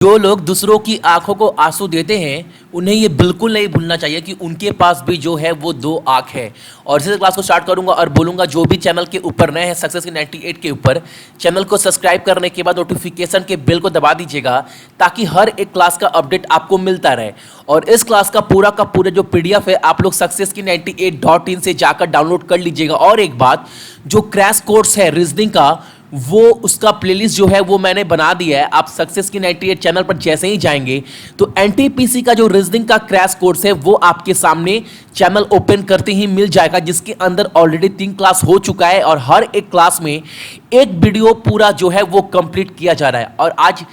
जो लोग दूसरों की आंखों को आंसू देते हैं उन्हें ये बिल्कुल नहीं भूलना चाहिए कि उनके पास भी जो है वो दो आंख है। और इसी क्लास को स्टार्ट करूंगा और बोलूंगा जो भी चैनल के ऊपर नए हैं सक्सेस की 98 के ऊपर चैनल को सब्सक्राइब करने के बाद नोटिफिकेशन के बेल को दबा दीजिएगा ताकि हर एक क्लास का अपडेट आपको मिलता रहे। और इस क्लास का पूरा जो पीडीएफ है आप लोग सक्सेस की 98.in से जाकर डाउनलोड कर लीजिएगा। और एक बात, जो क्रैश कोर्स है रीजनिंग का वो उसका प्लेलिस्ट जो है वो मैंने बना दिया है। आप सक्सेस की 98 चैनल पर जैसे ही जाएंगे तो एनटीपीसी का जो रीजनिंग का क्रैश कोर्स है वो आपके सामने चैनल ओपन करते ही मिल जाएगा, जिसके अंदर ऑलरेडी 3 क्लास हो चुका है और हर एक क्लास में एक वीडियो पूरा जो है वो कंप्लीट किया जा रहा है। और आज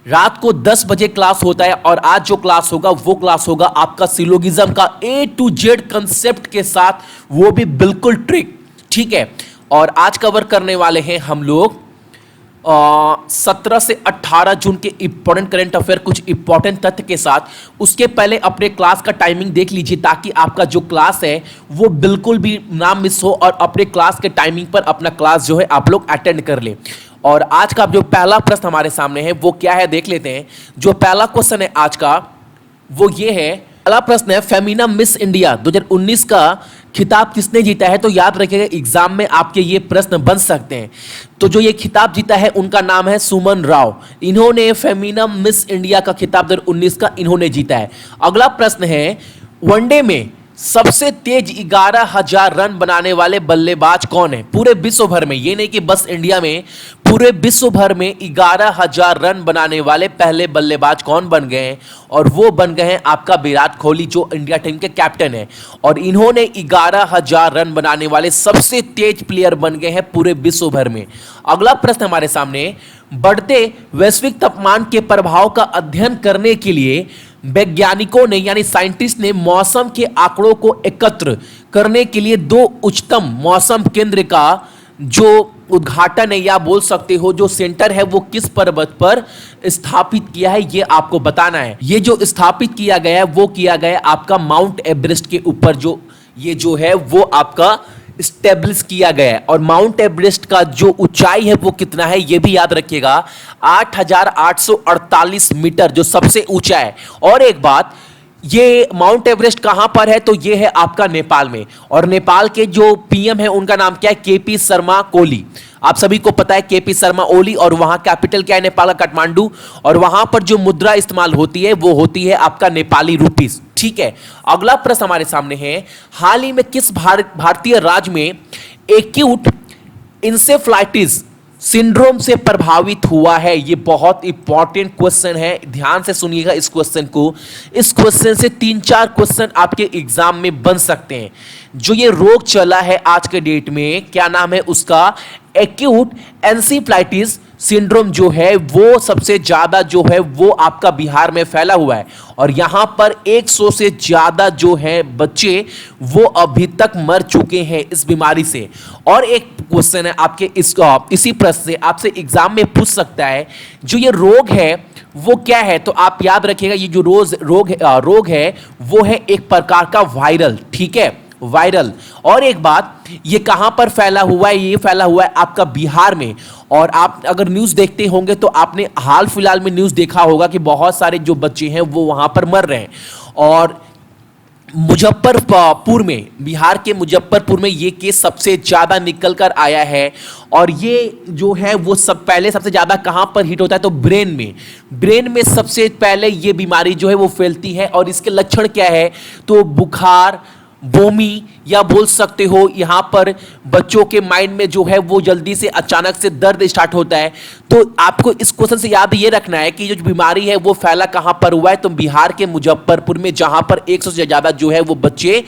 रात को 10 बजे क्लास होता है और आज जो क्लास होगा वो क्लास होगा आपका सिलोगिज्म का A to Z कंसेप्ट के साथ, वो भी बिल्कुल ट्रिक, ठीक है। और आज कवर करने वाले हैं हम लोग 17 से 18 जून के इंपॉर्टेंट करंट अफेयर, कुछ इंपॉर्टेंट तथ्य के साथ। उसके पहले अपने क्लास का टाइमिंग देख लीजिए ताकि आपका जो क्लास है वो बिल्कुल भी ना मिस हो और अपने क्लास के टाइमिंग पर अपना क्लास जो है आप लोग अटेंड कर ले। और आज का जो पहला प्रश्न हमारे सामने है वो क्या है देख लेते हैं। जो पहला क्वेश्चन है आज का वो ये है, पहला प्रश्न है फेमिना मिस इंडिया 2019 का खिताब किसने जीता है। तो याद रखिएगा एग्जाम में आपके ये प्रश्न बन सकते हैं। तो जो ये खिताब जीता है उनका नाम है सुमन राव। इन्होंने फेमिना मिस इंडिया का खिताब 2019 का इन्होंने जीता है। अगला प्रश्न है, वनडे में सबसे तेज 11,000 रन बनाने वाले बल्लेबाज कौन है पूरे विश्व भर में। ये नहीं कि बस इंडिया में, पूरे विश्व भर में 11,000 रन बनाने वाले पहले बल्लेबाज कौन बन गए हैं। और वो बन गए हैं आपका विराट कोहली जो इंडिया टीम के कैप्टन है। और इन्होंने 11,000 रन बनाने वाले सबसे तेज प्लेयर बन गए हैं पूरे विश्व भर में। अगला प्रश्न हमारे सामने, बढ़ते वैश्विक तापमान के प्रभाव का अध्ययन करने के लिए वैज्ञानिकों ने यानी साइंटिस्ट ने मौसम के आंकड़ों को एकत्र करने के लिए 2 उच्चतम मौसम केंद्र का जो उद्घाटन है या बोल सकते हो जो सेंटर है वो किस पर्वत पर स्थापित किया है, ये आपको बताना है। ये जो स्थापित किया गया है वो किया गया है आपका माउंट एवरेस्ट के ऊपर, जो ये जो है वो आपका स्टेब्लिश किया गया है। और माउंट एवरेस्ट का जो ऊंचाई है वो कितना है ये भी याद रखिएगा, 8,848 मीटर जो सबसे ऊंचा है। और एक बात, ये माउंट एवरेस्ट कहां पर है तो ये है आपका नेपाल में। और नेपाल के जो पीएम है उनका नाम क्या है, केपी शर्मा ओली। आप सभी को पता है केपी शर्मा ओली। और वहां कैपिटल क्या है नेपाल का, काठमांडू। और वहां पर जो मुद्रा इस्तेमाल होती है वो होती है आपका नेपाली रुपीस, ठीक है। अगला प्रश्न हमारे सामने है, हाल ही में किस भारतीय राज्य में एक्यूट इंसेफ्लाइटिस सिंड्रोम से प्रभावित हुआ है। ये बहुत इंपॉर्टेंट क्वेश्चन है, ध्यान से सुनिएगा इस क्वेश्चन को। इस क्वेश्चन से 3-4 क्वेश्चन आपके एग्जाम में बन सकते हैं। जो ये रोग चला है आज के डेट में, क्या नाम है उसका, एक्यूट एंसेफ्लाइटिस सिंड्रोम जो है वो सबसे ज्यादा जो है वो आपका बिहार में फैला हुआ है। और यहां पर 100 से ज्यादा जो है बच्चे वो अभी तक मर चुके हैं इस बीमारी से। और एक क्वेश्चन है आपके इसी प्रश्न से आपसे एग्जाम में पूछ सकता है, जो ये रोग है वो क्या है। तो आप याद रखिएगा ये जो रोग है वो है एक प्रकार का वायरल, ठीक है, वायरल। और एक बात, ये कहां पर फैला हुआ है, ये फैला हुआ है आपका बिहार में। और आप अगर न्यूज़ देखते होंगे तो आपने हाल फिलहाल में न्यूज़ देखा होगा कि बहुत सारे जो बच्चे हैं वो वहां पर मर रहे हैं। और मुजफ्फरपुर में, बिहार के मुजफ्फरपुर में ये केस सबसे ज़्यादा निकल कर आया है। और ये जो है वो सबसे ज़्यादा कहाँ पर हिट होता है तो ब्रेन में सबसे पहले ये बीमारी जो है वो फैलती है। और इसके लक्षण क्या है तो बुखार, बोमी, या बोल सकते हो यहाँ पर बच्चों के माइंड में जो है वो जल्दी से अचानक से दर्द स्टार्ट होता है। तो आपको इस क्वेश्चन से याद ये रखना है कि जो बीमारी है वो फैला कहाँ पर हुआ है तो बिहार के मुजफ्फरपुर में, जहाँ पर 100 से ज़्यादा जो है वो बच्चे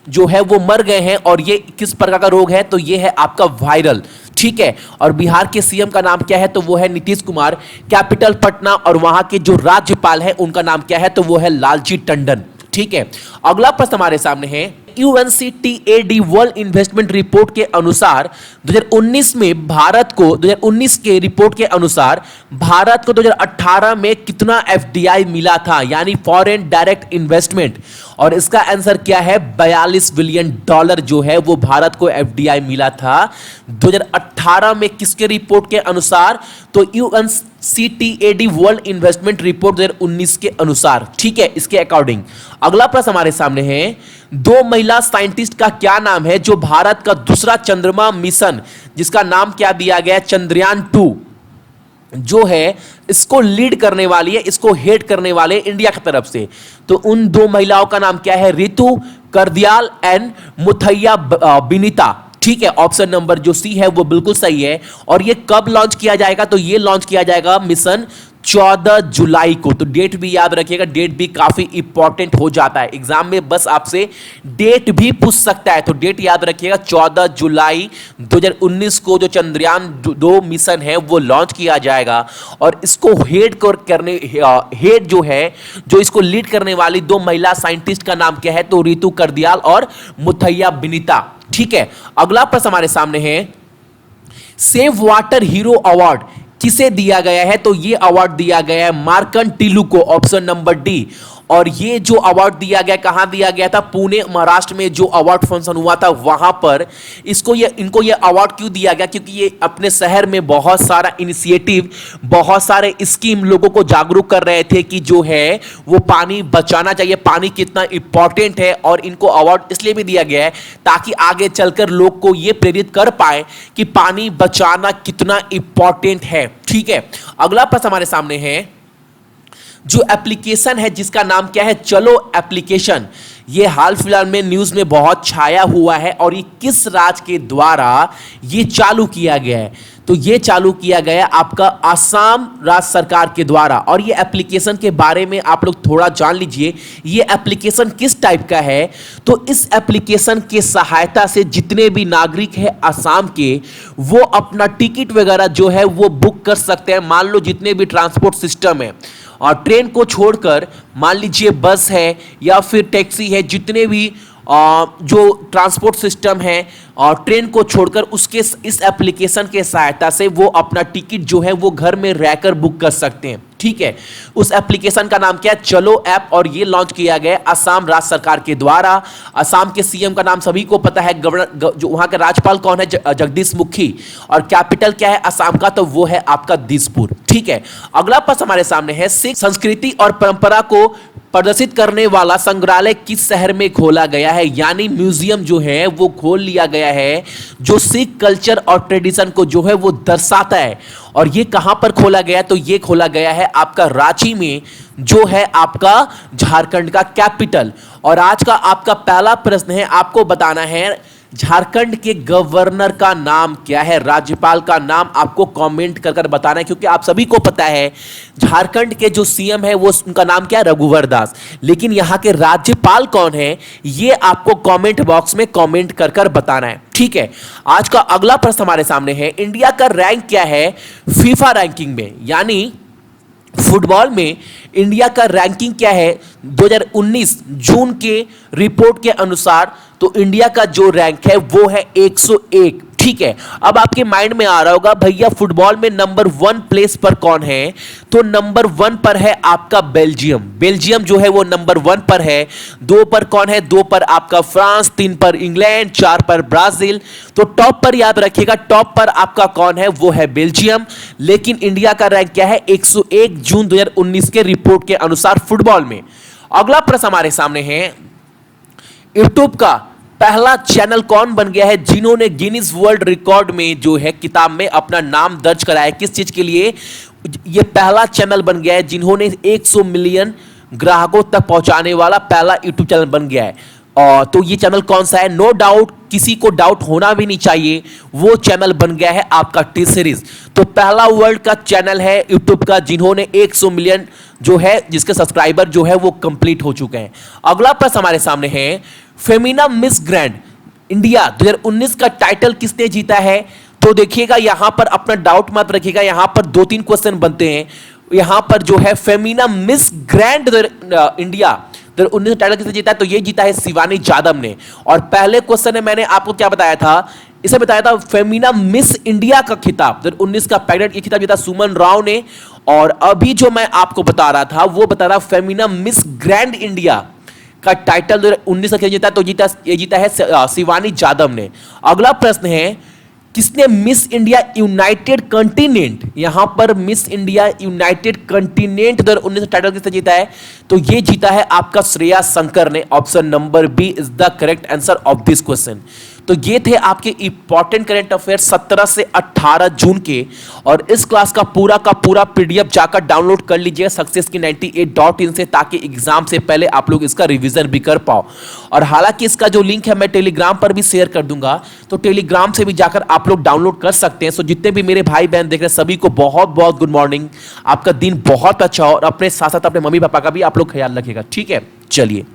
जो है वो मर गए हैं। और ये किस प्रकार का रोग है तो ये है आपका वायरल, ठीक है। और बिहार के सीएम का नाम क्या है तो वो है नीतीश कुमार, कैपिटल पटना। और वहाँ के जो राज्यपाल है उनका नाम क्या है तो वो है लालजी टंडन, ठीक है। अगला प्रश्न हमारे सामने है, UNCTAD वर्ल्ड इन्वेस्टमेंट रिपोर्ट के अनुसार 2019 में भारत को 2019 के रिपोर्ट के अनुसार भारत को 2018 में कितना FDI मिला था, यानी फॉरेन डायरेक्ट इन्वेस्टमेंट। और इसका आंसर क्या है, 42 बिलियन डॉलर जो है वो भारत को एफडीआई मिला था 2018 में। किसके रिपोर्ट के अनुसार, तो यूएनसीटीएडी वर्ल्ड इन्वेस्टमेंट रिपोर्ट 2019 के अनुसार, ठीक है, इसके अकॉर्डिंग। अगला प्रश्न हमारे सामने है, दो महिला साइंटिस्ट का क्या नाम है जो भारत का दूसरा चंद्रमा मिशन, जिसका नाम क्या दिया गया है, चंद्रयान-2 जो है, इसको लीड करने वाली है, इसको हेड करने वाले इंडिया की तरफ से। तो उन दो महिलाओं का नाम क्या है, रितु करदियाल एंड मुथैया बिनीता, ठीक है। ऑप्शन नंबर जो सी है वो बिल्कुल सही है। और ये कब लॉन्च किया जाएगा, तो ये लॉन्च किया जाएगा मिशन 14 जुलाई को। तो डेट भी याद रखिएगा, डेट भी काफी इंपॉर्टेंट हो जाता है एग्जाम में, बस आपसे डेट भी पूछ सकता है, तो डेट याद रखिएगा 14 जुलाई 2019 को जो चंद्रयान 2 मिशन है वो लॉन्च किया जाएगा। और इसको हेड जो है, जो इसको लीड करने वाली दो महिला साइंटिस्ट का नाम क्या है, तो रितु करदियाल और मुथैया बिनीता, ठीक है। अगला प्रश्न हमारे सामने है, सेव वाटर हीरो अवार्ड किसे दिया गया है, तो ये अवार्ड दिया गया है मार्कन टिल्लू को, ऑप्शन नंबर डी। और ये जो अवार्ड दिया गया, कहां दिया गया था, पुणे महाराष्ट्र में जो अवार्ड फंक्शन हुआ था वहां पर इनको ये अवार्ड क्यों दिया गया, क्योंकि ये अपने शहर में बहुत सारा इनिशिएटिव, बहुत सारे स्कीम लोगों को जागरूक कर रहे थे कि जो है वो पानी बचाना चाहिए, पानी कितना इंपॉर्टेंट है। और इनको अवार्ड इसलिए भी दिया गया है ताकि आगे चलकर लोग को ये प्रेरित कर पाए कि पानी बचाना कितना इंपॉर्टेंट है, ठीक है। अगला प्रश्न हमारे सामने है, जो एप्लीकेशन है जिसका नाम क्या है, चलो एप्लीकेशन, ये हाल फिलहाल में न्यूज में बहुत छाया हुआ है। और ये किस राज्य के द्वारा ये चालू किया गया है, तो ये चालू किया गया आपका आसाम राज्य सरकार के द्वारा। और ये एप्लीकेशन के बारे में आप लोग थोड़ा जान लीजिए, ये एप्लीकेशन किस टाइप का है। तो इस एप्लीकेशन के सहायता से जितने भी नागरिक हैं आसाम के, वो अपना टिकट वगैरह जो है वो बुक कर सकते हैं। मान लो जितने भी ट्रांसपोर्ट सिस्टम है, और ट्रेन को छोड़कर मान लीजिए बस है या फिर टैक्सी है, जितने भी जो ट्रांसपोर्ट सिस्टम है और ट्रेन को छोड़कर, उसके इस एप्लीकेशन के सहायता से वो अपना टिकट जो है वो घर में रहकर बुक कर सकते हैं, ठीक है। उस एप्लीकेशन का नाम क्या है, चलो ऐप। और ये लॉन्च किया गया असम राज्य सरकार के द्वारा। असम के सीएम का नाम सभी को पता है, गवर्नर जो वहां के राज्यपाल कौन है, जगदीश मुखी। और कैपिटल क्या है असम का, तो वो है आपका दिसपुर, ठीक है। अगला प्रश्न हमारे सामने है, सिख संस्कृति और परंपरा को प्रदर्शित करने वाला संग्रहालय किस शहर में खोला गया है, यानी म्यूजियम जो है वो खोल लिया गया है, जो सिख कल्चर और ट्रेडिशन को जो है वो दर्शाता है। और ये कहां पर खोला गया, तो ये खोला गया है आपका रांची में, जो है आपका झारखंड का कैपिटल। और आज का आपका पहला प्रश्न है, आपको बताना है झारखंड के गवर्नर का नाम क्या है, राज्यपाल का नाम आपको कमेंट कर कर बताना है, क्योंकि आप सभी को पता है झारखंड के जो सीएम है वो उनका नाम क्या है, रघुवर दास। लेकिन यहां के राज्यपाल कौन है, ये आपको कमेंट बॉक्स में कमेंट कर कर बताना है, ठीक है। आज का अगला प्रश्न हमारे सामने है, इंडिया का रैंक क्या है फीफा रैंकिंग में, यानी फुटबॉल में इंडिया का रैंकिंग क्या है 2019 जून के रिपोर्ट के अनुसार। तो इंडिया का जो रैंक है वो है 101, ठीक है। अब आपके माइंड में आ रहा होगा भैया फुटबॉल में नंबर 1 प्लेस पर कौन है, तो नंबर 1 पर है आपका बेल्जियम। बेल्जियम जो है वो नंबर 1 पर है। 2 पर कौन है, 2 पर आपका फ्रांस, 3 पर इंग्लैंड, 4 पर ब्राजील। तो टॉप पर याद रखिएगा, टॉप पर आपका कौन है, वो है बेल्जियम। लेकिन इंडिया का रैंक क्या है, 101 जून 2019 के रिपोर्ट के अनुसार फुटबॉल में। अगला प्रश्न हमारे सामने है, यूट्यूब का पहला चैनल कौन बन गया है जिन्होंने गिनीज वर्ल्ड रिकॉर्ड में जो है किताब में अपना नाम दर्ज कराया, किस चीज के लिए, ये पहला चैनल बन गया है जिन्होंने 100 मिलियन ग्राहकों तक पहुंचाने वाला पहला यूट्यूब चैनल बन गया है। और तो ये चैनल कौन सा है, नो डाउट, किसी को डाउट होना भी नहीं चाहिए, वो चैनल बन गया है आपका टी सीरीज। तो पहला वर्ल्ड का चैनल है यूट्यूब का जिन्होंने 100 मिलियन जो है, जिसके सब्सक्राइबर जो है वो कंप्लीट हो चुके हैं। अगला प्रश्न हमारे सामने है, फेमिना मिस ग्रैंड इंडिया 2019 का टाइटल किसने जीता है। तो देखिएगा यहां पर अपना डाउट मत रखिएगा, यहां पर 2-3 क्वेश्चन बनते हैं। यहां पर जो है Femina miss grand India 2019 title किसने जीता है, तो ये जीता है शिवानी जाधव ने। और पहले क्वेश्चन में मैंने आपको क्या बताया था, इसे बताया था फेमिना मिस इंडिया का खिताब 2019 का प्रेग्नेंट, ये खिताब जीता सुमन राव ने। और अभी जो मैं आपको बता रहा था वो बता रहा फेमिना मिस ग्रैंड इंडिया का टाइटल 2019 का जीता है, तो ये जीता है शिवानी जाधव ने। अगला प्रश्न है, किसने मिस इंडिया यूनाइटेड कंटिनेंट, यहां पर miss India United continent 2019 title किसने जीता है? तो ये जीता है आपका श्रेया शंकर ने। Option number B is the correct answer of this question. तो ये थे आपके इंपॉर्टेंट करंट अफेयर 17 से 18 जून के, और इस क्लास का पूरा पीडीएफ जाकर डाउनलोड कर लीजिए सक्सेस की 98.in से, ताकि एग्जाम से पहले आप लोग इसका रिवीजन भी कर पाओ। और हालांकि इसका जो लिंक है मैं टेलीग्राम पर भी शेयर कर दूंगा, तो टेलीग्राम से भी जाकर आप लोग डाउनलोड कर सकते हैं। सो जितने भी मेरे भाई बहन देख रहे हैं सभी को बहुत बहुत गुड मॉर्निंग, आपका दिन बहुत अच्छा हो, और अपने साथ साथ अपने मम्मी पापा का भी आप लोग ख्याल रखिएगा, ठीक है? चलिए।